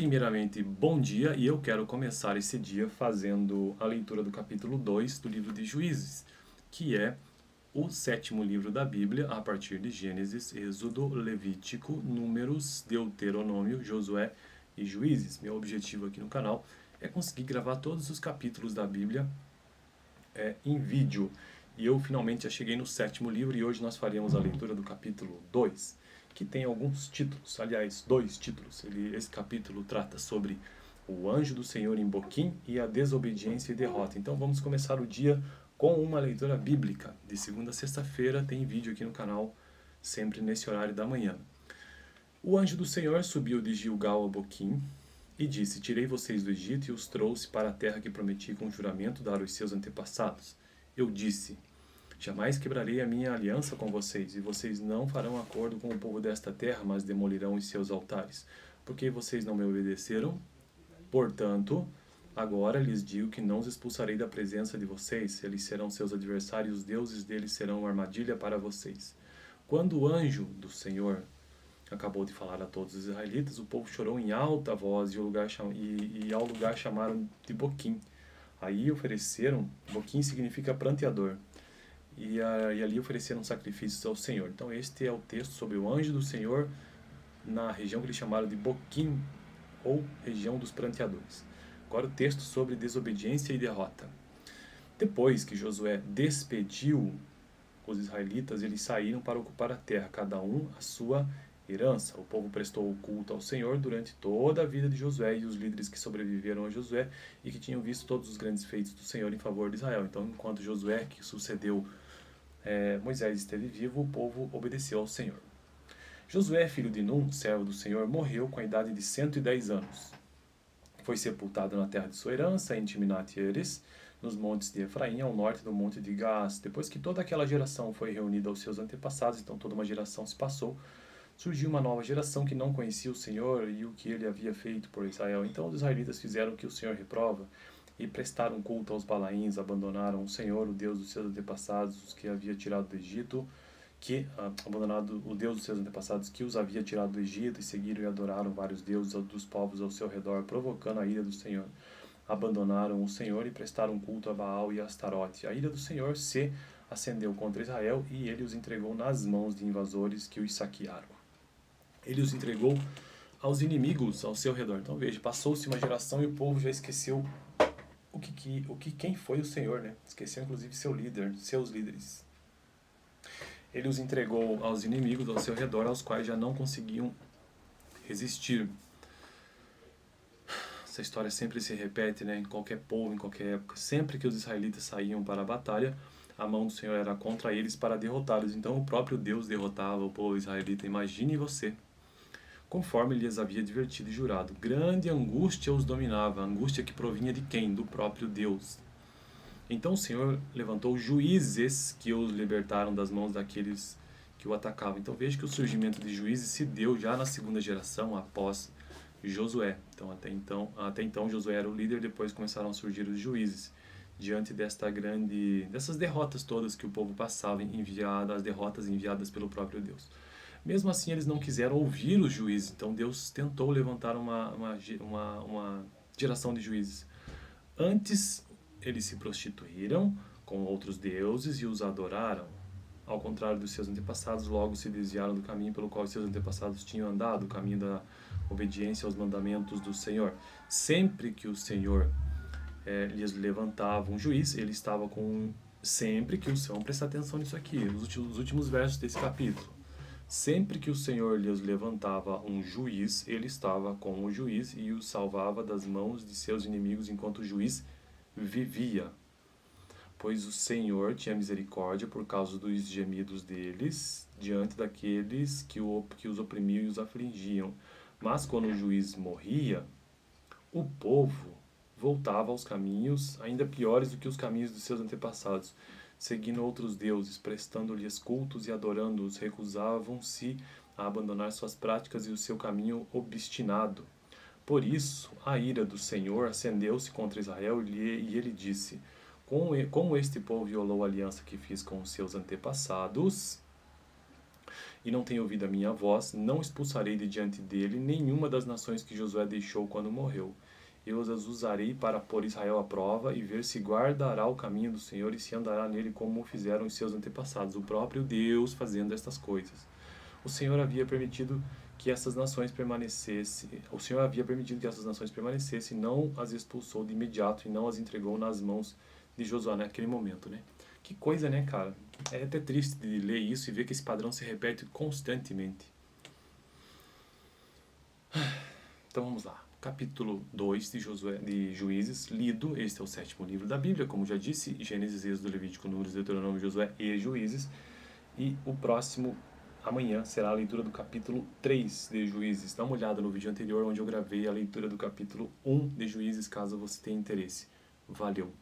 Primeiramente, bom dia, e eu quero começar esse dia fazendo a leitura do capítulo 2 do livro de Juízes, que é o sétimo livro da Bíblia, a partir de Gênesis, Êxodo, Levítico, Números, Deuteronômio, Josué e Juízes. Meu objetivo aqui no canal é conseguir gravar todos os capítulos da Bíblia em vídeo. E eu finalmente já cheguei no sétimo livro e hoje nós faremos a leitura do capítulo 2, que tem alguns títulos, aliás, dois títulos. Esse capítulo trata sobre o anjo do Senhor em Boquim e a desobediência e derrota. Então vamos começar o dia com uma leitura bíblica. De segunda a sexta-feira tem vídeo aqui no canal, sempre nesse horário da manhã. O anjo do Senhor subiu de Gilgal a Boquim e disse: Tirei vocês do Egito e os trouxe para a terra que prometi com juramento dar aos seus antepassados. Eu disse: Jamais quebrarei a minha aliança com vocês, e vocês não farão acordo com o povo desta terra, mas demolirão os seus altares. Porque vocês não me obedeceram? Portanto, agora lhes digo que não os expulsarei da presença de vocês. Eles serão seus adversários, os deuses deles serão uma armadilha para vocês. Quando o anjo do Senhor acabou de falar a todos os israelitas, o povo chorou em alta voz e ao lugar chamaram de Boquim. Aí ofereceram, Boquim significa pranteador, e ali ofereceram sacrifícios ao Senhor. Então este é o texto sobre o anjo do Senhor na região que eles chamaram de Boquim, ou região dos pranteadores. Agora o texto sobre desobediência e derrota. Depois que Josué despediu os israelitas, eles saíram para ocupar a terra, cada um a sua herança. O povo prestou culto ao Senhor durante toda a vida de Josué e os líderes que sobreviveram a Josué e que tinham visto todos os grandes feitos do Senhor em favor de Israel. Então, enquanto Josué, que sucedeu Moisés, esteve vivo, o povo obedeceu ao Senhor. Josué, filho de Num, servo do Senhor, morreu com a idade de 110 anos. Foi sepultado na terra de sua herança, em Timnat-Heres, nos montes de Efraim, ao norte do monte de Gaás. Depois que toda aquela geração foi reunida aos seus antepassados, então toda uma geração se passou, surgiu uma nova geração que não conhecia o Senhor e o que ele havia feito por Israel. Então os israelitas fizeram o que o Senhor reprova e prestaram culto aos Balaíns, abandonaram o Senhor, o Deus dos seus antepassados, os que havia tirado do Egito, abandonado o Deus dos seus antepassados que os havia tirado do Egito, e seguiram e adoraram vários deuses dos povos ao seu redor, provocando a ira do Senhor. Abandonaram o Senhor e prestaram culto a Baal e a Astarote. A ira do Senhor se acendeu contra Israel e ele os entregou nas mãos de invasores que os saquearam. Ele os entregou aos inimigos ao seu redor. Então veja, passou-se uma geração e o povo já esqueceu quem foi o Senhor, né? Esqueceu inclusive seu líder, seus líderes. Ele os entregou aos inimigos ao seu redor, aos quais já não conseguiam resistir. Essa história sempre se repete, né? Em qualquer povo, em qualquer época. Sempre que os israelitas saíam para a batalha, a mão do Senhor era contra eles para derrotá-los. Então o próprio Deus derrotava o povo israelita. Imagine você. Conforme lhes havia advertido e jurado. Grande angústia os dominava. Angústia que provinha de quem? Do próprio Deus. Então o Senhor levantou juízes que os libertaram das mãos daqueles que o atacavam. Então veja que o surgimento de juízes se deu já na segunda geração, após Josué. Então até então Josué era o líder, depois começaram a surgir os juízes. Diante dessas derrotas todas que o povo passava, as derrotas enviadas pelo próprio Deus. Mesmo assim, eles não quiseram ouvir os juízes. Então Deus tentou levantar uma geração de juízes. Antes, eles se prostituíram com outros deuses e os adoraram. Ao contrário dos seus antepassados, logo se desviaram do caminho pelo qual seus antepassados tinham andado, o caminho da obediência aos mandamentos do Senhor. Sempre que o Senhor lhes levantava um juiz, ele estava com... Sempre que o Senhor... Vamos prestar atenção nisso aqui, os últimos versos desse capítulo. Sempre que o Senhor lhes levantava um juiz, ele estava com o juiz e os salvava das mãos de seus inimigos enquanto o juiz vivia. Pois o Senhor tinha misericórdia por causa dos gemidos deles, diante daqueles que os oprimiam e os afligiam. Mas quando o juiz morria, o povo voltava aos caminhos ainda piores do que os caminhos dos seus antepassados, seguindo outros deuses, prestando-lhes cultos e adorando-os, recusavam-se a abandonar suas práticas e o seu caminho obstinado. Por isso, a ira do Senhor acendeu-se contra Israel e ele disse: Como este povo violou a aliança que fiz com os seus antepassados, e não tem ouvido a minha voz, não expulsarei de diante dele nenhuma das nações que Josué deixou quando morreu. Eu as usarei para pôr Israel à prova e ver se guardará o caminho do Senhor e se andará nele como fizeram os seus antepassados, o próprio Deus fazendo estas coisas. O Senhor havia permitido que essas nações permanecessem, não as expulsou de imediato e não as entregou nas mãos de Josué naquele momento, né? Que coisa, né, cara? É até triste de ler isso e ver que esse padrão se repete constantemente. Então vamos lá. Capítulo 2 de Juízes, lido. Este é o 7º livro da Bíblia, como já disse, Gênesis, Êxodo, Levítico, Números, Deuteronômio, Josué e Juízes. E o próximo, amanhã, será a leitura do capítulo 3 de Juízes. Dá uma olhada no vídeo anterior, onde eu gravei a leitura do capítulo 1 de Juízes, caso você tenha interesse. Valeu!